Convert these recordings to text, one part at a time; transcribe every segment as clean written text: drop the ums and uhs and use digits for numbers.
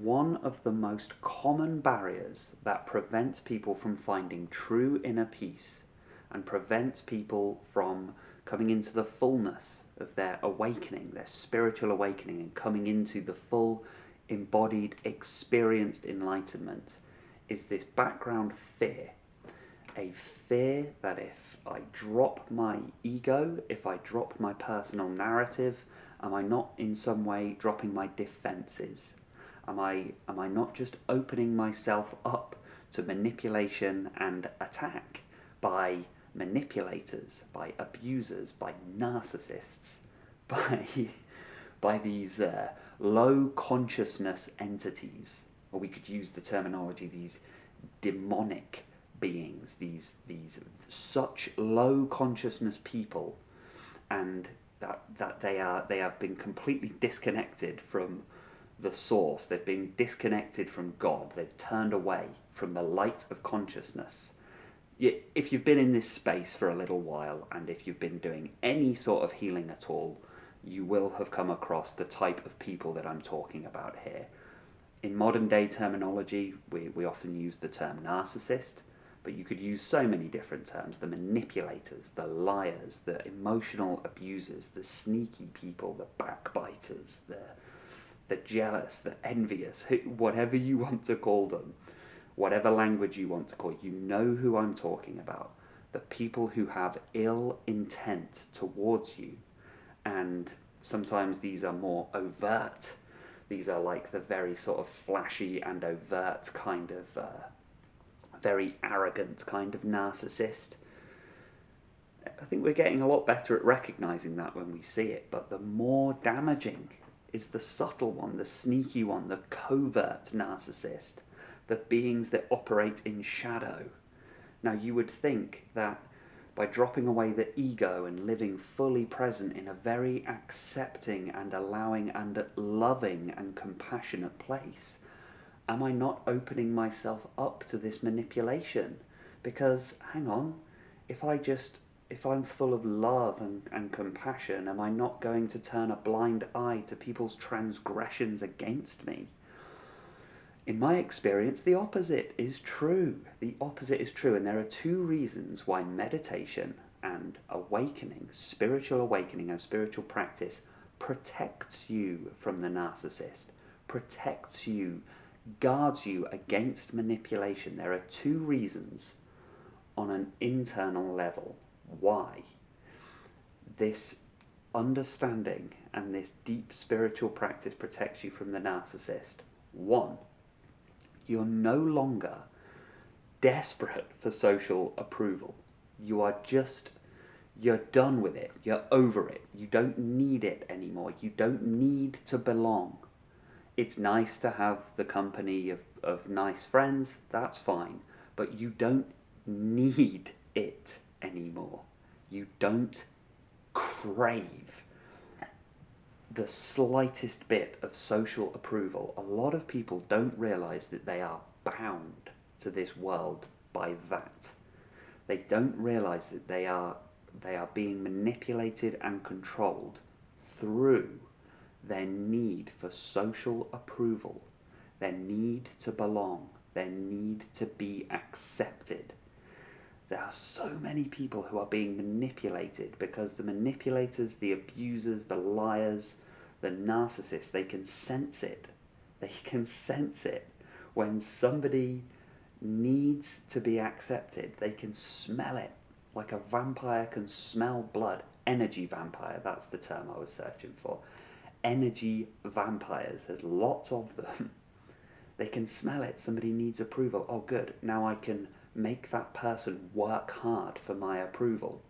one of the most common barriers that prevents people from finding true inner peace and prevents people from coming into the fullness of their awakening, their spiritual awakening, and coming into the full embodied, experienced enlightenment is this background fear. A fear that if I drop my ego, if I drop my personal narrative, am I not in some way dropping my defenses? Am I not just opening myself up to manipulation and attack by manipulators, by abusers, by narcissists, by by these low consciousness entities, or we could use the terminology, these demonic beings, these such low consciousness people, and that they have been completely disconnected from the source. They've been disconnected from God. They've turned away from the light of consciousness. If you've been in this space for a little while, and if you've been doing any sort of healing at all, you will have come across the type of people that I'm talking about here. In modern day terminology, we often use the term narcissist, but you could use so many different terms: the manipulators, the liars, the emotional abusers, the sneaky people, the backbiters, the jealous, the envious, whatever you want to call them, whatever language you want to call, you know who I'm talking about. The people who have ill intent towards you, and sometimes these are more overt. These are like the very sort of flashy and overt kind of, very arrogant kind of narcissist. I think we're getting a lot better at recognizing that when we see it, but the more damaging is the subtle one, the sneaky one, the covert narcissist, the beings that operate in shadow. Now, you would think that by dropping away the ego and living fully present in a very accepting and allowing and loving and compassionate place, am I not opening myself up to this manipulation? Because, hang on, if I'm full of love and compassion, am I not going to turn a blind eye to people's transgressions against me? In my experience, the opposite is true. The opposite is true, and there are two reasons why meditation and awakening, spiritual awakening and spiritual practice, protects you from the narcissist, protects you, guards you against manipulation. There are two reasons on an internal level why this understanding and this deep spiritual practice protects you from the narcissist. One, you're no longer desperate for social approval. You're done with it. You're over it. You don't need it anymore. You don't need to belong. It's nice to have the company of nice friends, that's fine, but you don't need it anymore. You don't crave the slightest bit of social approval. A lot of people don't realize that they are bound to this world by that. They don't realize that they are being manipulated and controlled through their need for social approval, their need to belong, their need to be accepted. There are so many people who are being manipulated because the manipulators, the abusers, the liars, the narcissists, they can sense it. They can sense it. When somebody needs to be accepted, they can smell it. Like a vampire can smell blood. Energy vampire, that's the term I was searching for. Energy vampires, there's lots of them. They can smell it. Somebody needs approval. Oh, good. Now I can make that person work hard for my approval.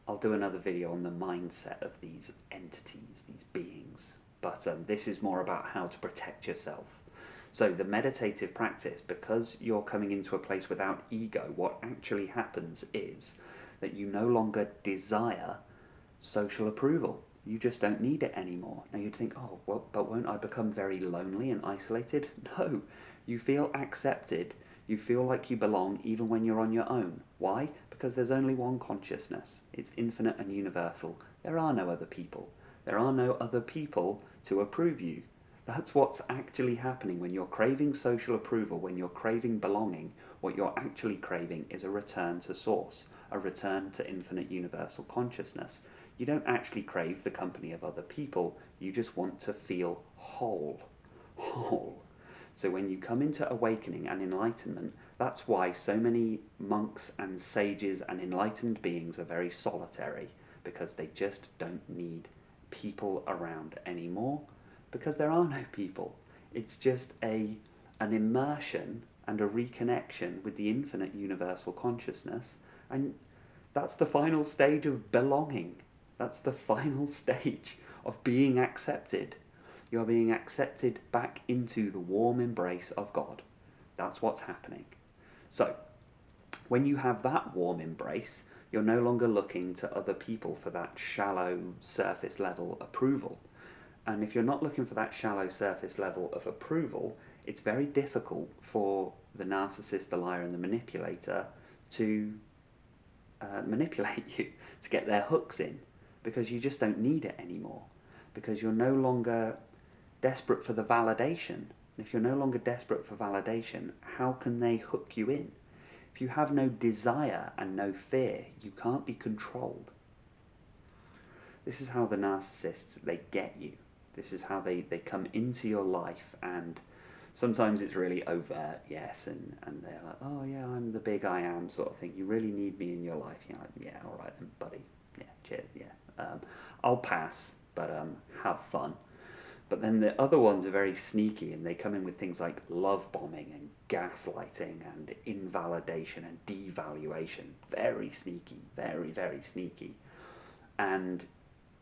I'll do another video on the mindset of these entities, these beings. But this is more about how to protect yourself. So the meditative practice, because you're coming into a place without ego, what actually happens is that you no longer desire social approval. You just don't need it anymore. Now you'd think, oh, well, but won't I become very lonely and isolated? No, you feel accepted. You feel like you belong even when you're on your own. Why? Because there's only one consciousness. It's infinite and universal. There are no other people. There are no other people to approve you. That's what's actually happening when you're craving social approval, when you're craving belonging. What you're actually craving is a return to source, a return to infinite universal consciousness. You don't actually crave the company of other people, you just want to feel whole. Whole. So when you come into awakening and enlightenment, that's why so many monks and sages and enlightened beings are very solitary, because they just don't need people around anymore, because there are no people. It's just an immersion and a reconnection with the infinite universal consciousness, and that's the final stage of belonging. That's the final stage of being accepted. You are being accepted back into the warm embrace of God. That's what's happening. So, when you have that warm embrace, you're no longer looking to other people for that shallow, surface level approval. And if you're not looking for that shallow, surface level of approval, it's very difficult for the narcissist, the liar, and the manipulator to manipulate you, to get their hooks in, because you just don't need it anymore. Because you're no longer desperate for the validation. And if you're no longer desperate for validation, how can they hook you in? If you have no desire and no fear, you can't be controlled. This is how the narcissists, they get you. This is how they come into your life, and sometimes it's really overt, yes, and they're like, oh yeah, I'm the big I am sort of thing. You really need me in your life. You're like, yeah, all right then, buddy. Yeah, cheers, yeah. I'll pass, but have fun. But then the other ones are very sneaky, and they come in with things like love bombing and gaslighting and invalidation and devaluation. Very sneaky, very, very sneaky. And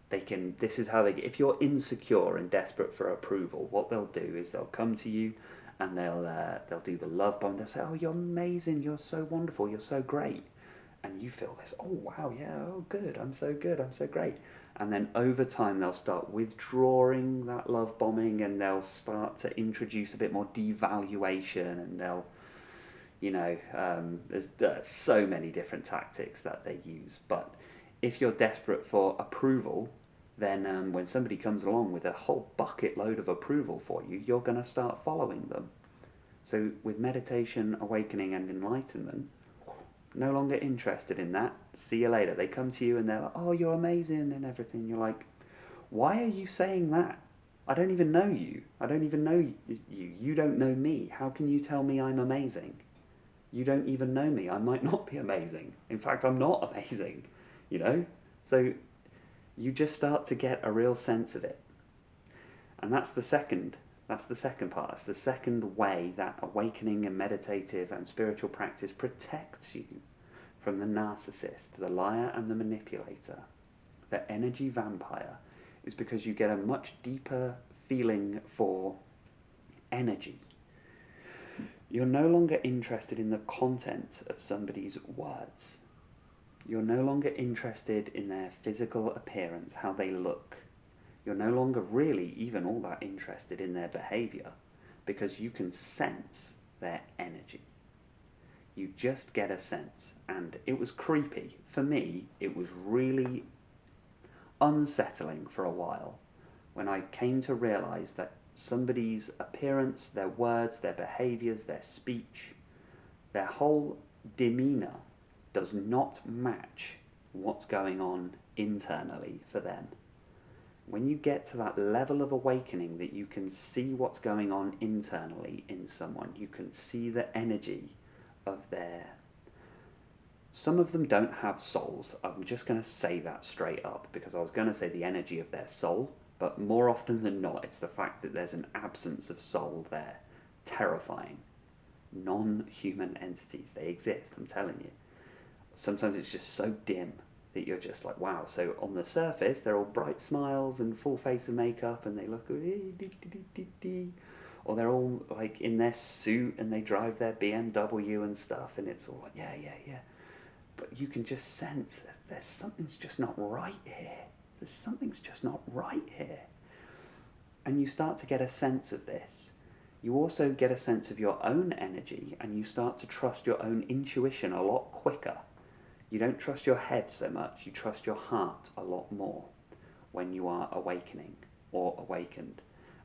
this is how they get, if you're insecure and desperate for approval, what they'll do is they'll come to you and they'll do the love bomb. They'll say, oh, you're amazing, you're so wonderful, you're so great. And you feel this, oh wow, yeah, oh good, I'm so great. And then over time they'll start withdrawing that love bombing, and they'll start to introduce a bit more devaluation, and they'll, there's so many different tactics that they use. But if you're desperate for approval, then when somebody comes along with a whole bucket load of approval for you, you're going to start following them. So with meditation, awakening, and enlightenment, no longer interested in that. See you later. They come to you and they're like, oh, you're amazing and everything. You're like, why are you saying that? I don't even know you. I don't even know you. You don't know me. How can you tell me I'm amazing? You don't even know me. I might not be amazing. In fact, I'm not amazing. So you just start to get a real sense of it. And that's the second part. That's the second way that awakening and meditative and spiritual practice protects you from the narcissist, the liar, and the manipulator, the energy vampire, is because you get a much deeper feeling for energy. You're no longer interested in the content of somebody's words. You're no longer interested in their physical appearance, how they look. You're no longer really even all that interested in their behavior, because you can sense their energy. You just get a sense, and it was creepy. For me, it was really unsettling for a while when I came to realize that somebody's appearance, their words, their behaviors, their speech, their whole demeanor does not match what's going on internally for them. When you get to that level of awakening that you can see what's going on internally in someone, you can see the energy of their... Some of them don't have souls. I'm just going to say that straight up, because I was going to say the energy of their soul, but more often than not, it's the fact that there's an absence of soul there. Terrifying. Non-human entities. They exist, I'm telling you. Sometimes it's just so dim that you're just like, wow. So on the surface, they're all bright smiles and full face of makeup, and they look, or they're all like in their suit and they drive their BMW and stuff, and it's all like, yeah. But you can just sense there's something's just not right here. Something's just not right here. And you start to get a sense of this. You also get a sense of your own energy, and you start to trust your own intuition a lot quicker. You don't trust your head so much, you trust your heart a lot more when you are awakening or awakened.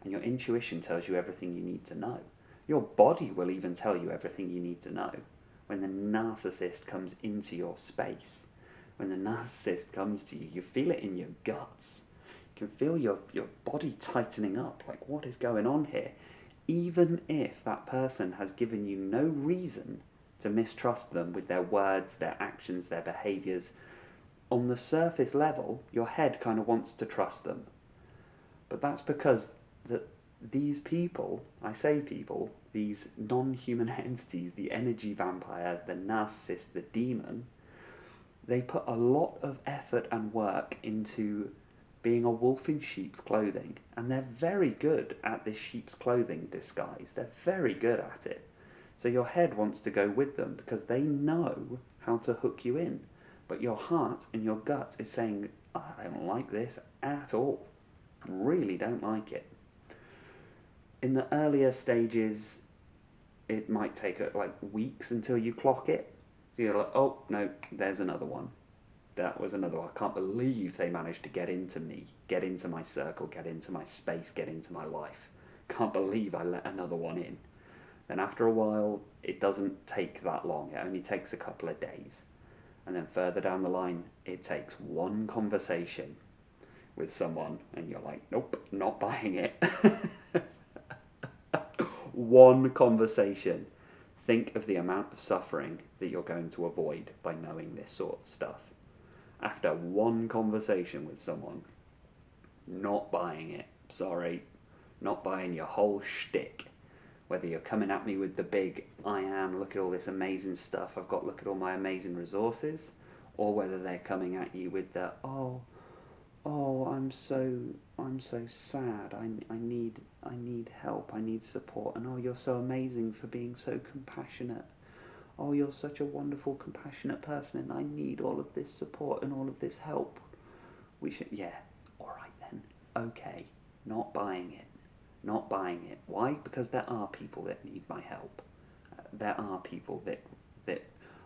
and your intuition tells you everything you need to know. Your body will even tell you everything you need to know. When the narcissist comes into your space, when the narcissist comes to you, you feel it in your guts. You can feel your body tightening up, like what is going on here? Even if that person has given you no reason to mistrust them with their words, their actions, their behaviours, on the surface level, your head kind of wants to trust them. But that's because these people, I say people, these non-human entities, the energy vampire, the narcissist, the demon, they put a lot of effort and work into being a wolf in sheep's clothing. And they're very good at this sheep's clothing disguise. They're very good at it. So your head wants to go with them because they know how to hook you in. But your heart and your gut is saying, I don't like this at all. Really don't like it. In the earlier stages, it might take like weeks until you clock it. So you're like, oh, no, there's another one. That was another one. I can't believe they managed to get into me, get into my circle, get into my space, get into my life. Can't believe I let another one in. Then after a while, it doesn't take that long. It only takes a couple of days. And then further down the line, it takes one conversation with someone, and you're like, nope, not buying it. One conversation. Think of the amount of suffering that you're going to avoid by knowing this sort of stuff. After one conversation with someone, not buying it. Sorry, not buying your whole shtick. Whether you're coming at me with the big, I am, look at all this amazing stuff I've got, look at all my amazing resources, or whether they're coming at you with the, oh, I'm so sad, I need help, I need support, and oh, you're so amazing for being so compassionate. Oh, you're such a wonderful, compassionate person, and I need all of this support and all of this help. Yeah, alright then, okay, not buying it. Not buying it. Why? Because there are people that need my help. There are people that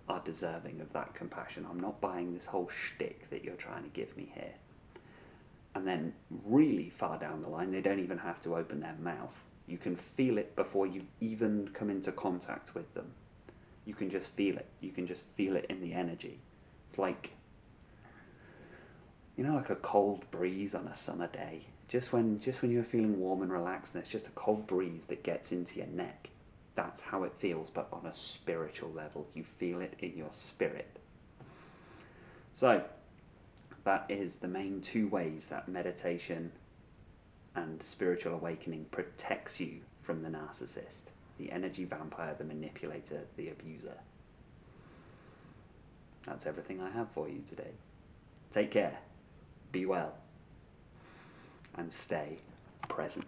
are deserving of that compassion. I'm not buying this whole shtick that you're trying to give me here. And then really far down the line, they don't even have to open their mouth. You can feel it before you even come into contact with them. You can just feel it. You can just feel it in the energy. It's like, you know, like a cold breeze on a summer day. Just when you're feeling warm and relaxed, and it's just a cold breeze that gets into your neck. That's how it feels, but on a spiritual level. You feel it in your spirit. So, that is the main two ways that meditation and spiritual awakening protects you from the narcissist. The energy vampire, the manipulator, the abuser. That's everything I have for you today. Take care, be well, and stay present.